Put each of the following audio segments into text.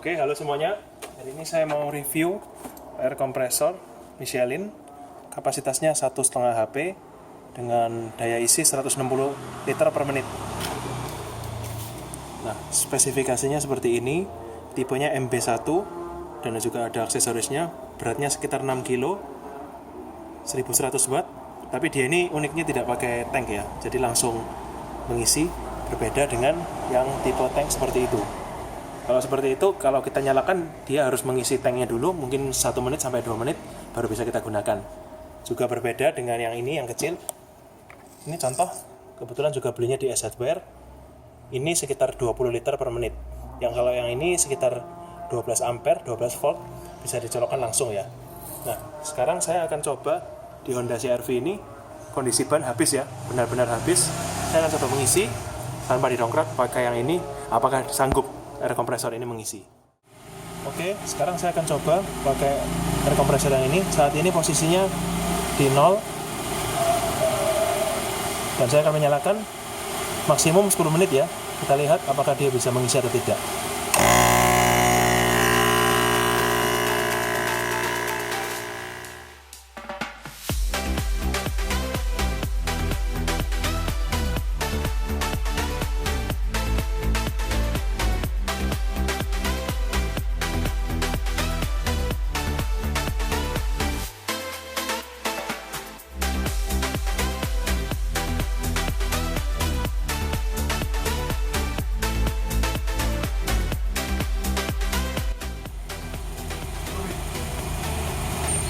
Oke, halo semuanya. Hari ini saya mau review air kompresor Michelin. Kapasitasnya 1,5 HP dengan daya isi 160 liter per menit. Nah, spesifikasinya seperti ini. Tipenya MB1 dan juga ada aksesorisnya. Beratnya sekitar 6 kg, 1100 watt. Tapi dia ini uniknya tidak pakai tank ya. Jadi langsung mengisi, berbeda dengan yang tipe tank seperti itu. Kalau seperti itu, kalau kita nyalakan, dia harus mengisi tanknya dulu, mungkin 1 menit sampai 2 menit, baru bisa kita gunakan. Juga berbeda dengan yang ini, yang kecil. Ini contoh, kebetulan juga belinya di SZ Hardware. Ini sekitar 20 liter per menit. Yang kalau yang ini sekitar 12 ampere, 12 volt, bisa dicolokkan langsung ya. Nah, sekarang saya akan coba di Honda CR-V ini, kondisi ban habis ya, benar-benar habis. Saya akan coba mengisi, tanpa didongkrak, pakai yang ini, apakah sanggup air kompresor ini mengisi. Oke, sekarang saya akan coba pakai air kompresor yang ini. Saat ini posisinya di 0 dan saya akan menyalakan maksimum 10 menit ya. Kita lihat apakah dia bisa mengisi atau tidak.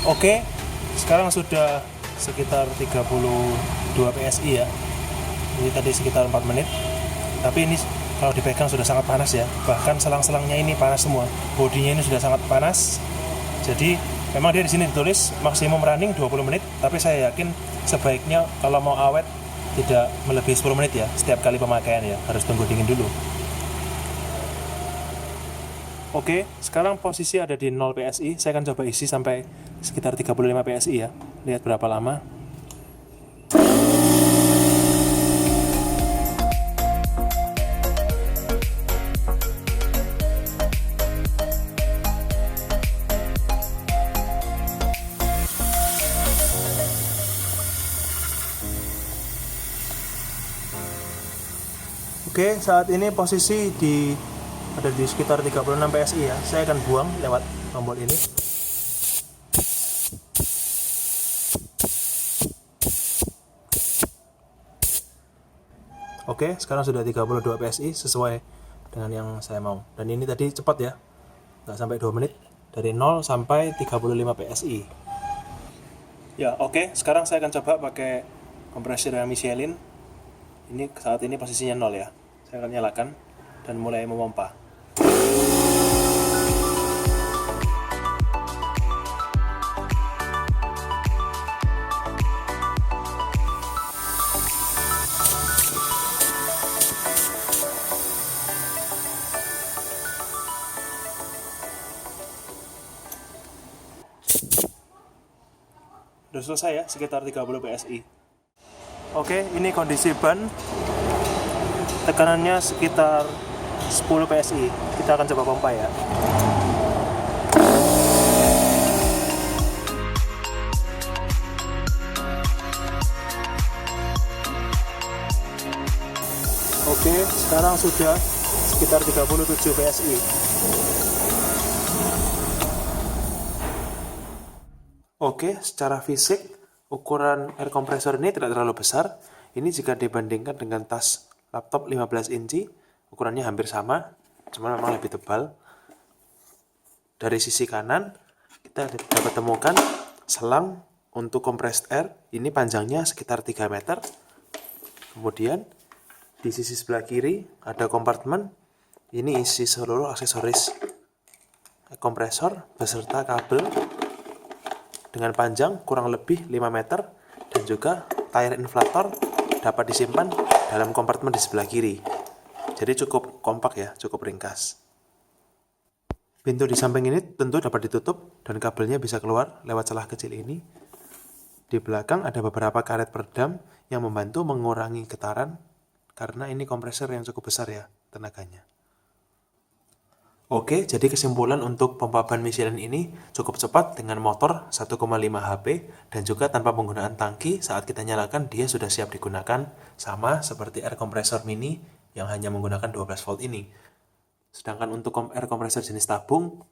Oke, sekarang sudah sekitar 32 PSI ya. Ini tadi sekitar 4 menit. Tapi ini kalau dipegang sudah sangat panas ya. Bahkan selang-selangnya ini panas semua. Bodinya ini sudah sangat panas. Jadi memang dia di sini ditulis maksimum running 20 menit, tapi saya yakin sebaiknya kalau mau awet tidak melebihi 10 menit ya. Setiap kali pemakaian ya, harus tunggu dingin dulu. Oke, sekarang posisi ada di 0 PSI. Saya akan coba isi sampai sekitar 35 PSI ya. Lihat berapa lama. Oke, saat ini posisi ada di sekitar 36 PSI ya. Saya akan buang lewat tombol ini. Oke, sekarang sudah 32 PSI sesuai dengan yang saya mau. Dan ini tadi cepat ya, nggak sampai 2 menit. Dari 0 sampai 35 PSI. Ya, oke. Sekarang saya akan coba pakai kompresor Michelin. Ini saat ini posisinya 0 ya. Saya akan nyalakan dan mulai memompa. Sudah selesai ya, sekitar 30 PSI. Oke, ini kondisi ban. Tekanannya sekitar 10 PSI. Kita akan coba pompa ya. Oke, sekarang sudah sekitar 37 PSI. Oke, secara fisik ukuran air kompresor ini tidak terlalu besar. Ini jika dibandingkan dengan tas laptop 15 inci, ukurannya hampir sama, cuma memang lebih tebal. Dari sisi kanan, kita dapat temukan selang untuk compressed air. Ini panjangnya sekitar 3 meter. Kemudian, di sisi sebelah kiri ada kompartemen. Ini isi seluruh aksesoris kompresor beserta kabel dengan panjang kurang lebih 5 meter dan juga tire inflator dapat disimpan dalam kompartemen di sebelah kiri. Jadi cukup kompak ya, cukup ringkas. Pintu di samping ini tentu dapat ditutup dan kabelnya bisa keluar lewat celah kecil ini. Di belakang ada beberapa karet peredam yang membantu mengurangi getaran karena ini kompresor yang cukup besar ya tenaganya. Oke, jadi kesimpulan untuk pompa ban Michelin ini cukup cepat dengan motor 1,5 HP dan juga tanpa penggunaan tangki. Saat kita nyalakan dia sudah siap digunakan, sama seperti air compressor mini yang hanya menggunakan 12 volt ini. Sedangkan untuk air compressor jenis tabung,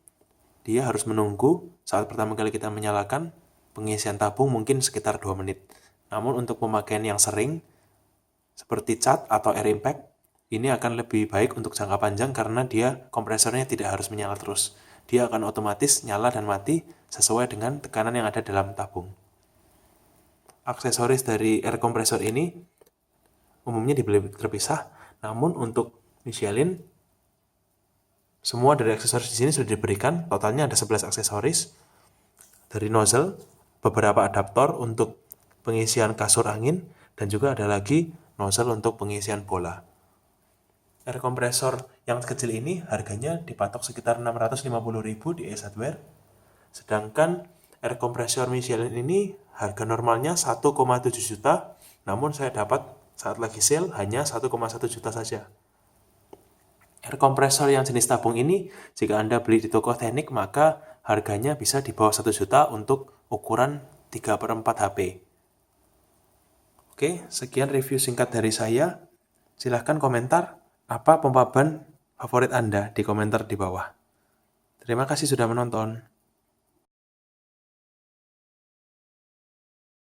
dia harus menunggu saat pertama kali kita menyalakan pengisian tabung mungkin sekitar 2 menit. Namun untuk pemakaian yang sering seperti cat atau air impact, ini akan lebih baik untuk jangka panjang karena dia kompresornya tidak harus menyala terus. Dia akan otomatis nyala dan mati sesuai dengan tekanan yang ada dalam tabung. Aksesoris dari air compressor ini umumnya dibeli terpisah, namun untuk Michelin semua dari aksesoris di sini sudah diberikan. Totalnya ada 11 aksesoris. Dari nozzle, beberapa adaptor untuk pengisian kasur angin, dan juga ada lagi nozzle untuk pengisian bola. Air kompresor yang kecil ini harganya dipatok sekitar 650.000 di ES Hardware. Sedangkan air kompresor Michelin ini harga normalnya 1,7 juta, namun saya dapat saat lagi sale hanya 1,1 juta saja. Air kompresor yang jenis tabung ini jika Anda beli di toko teknik maka harganya bisa di bawah 1 juta untuk ukuran 3/4 HP. Oke, sekian review singkat dari saya. Silahkan komentar apa pompa ban favorit Anda di komentar di bawah. Terima kasih sudah menonton.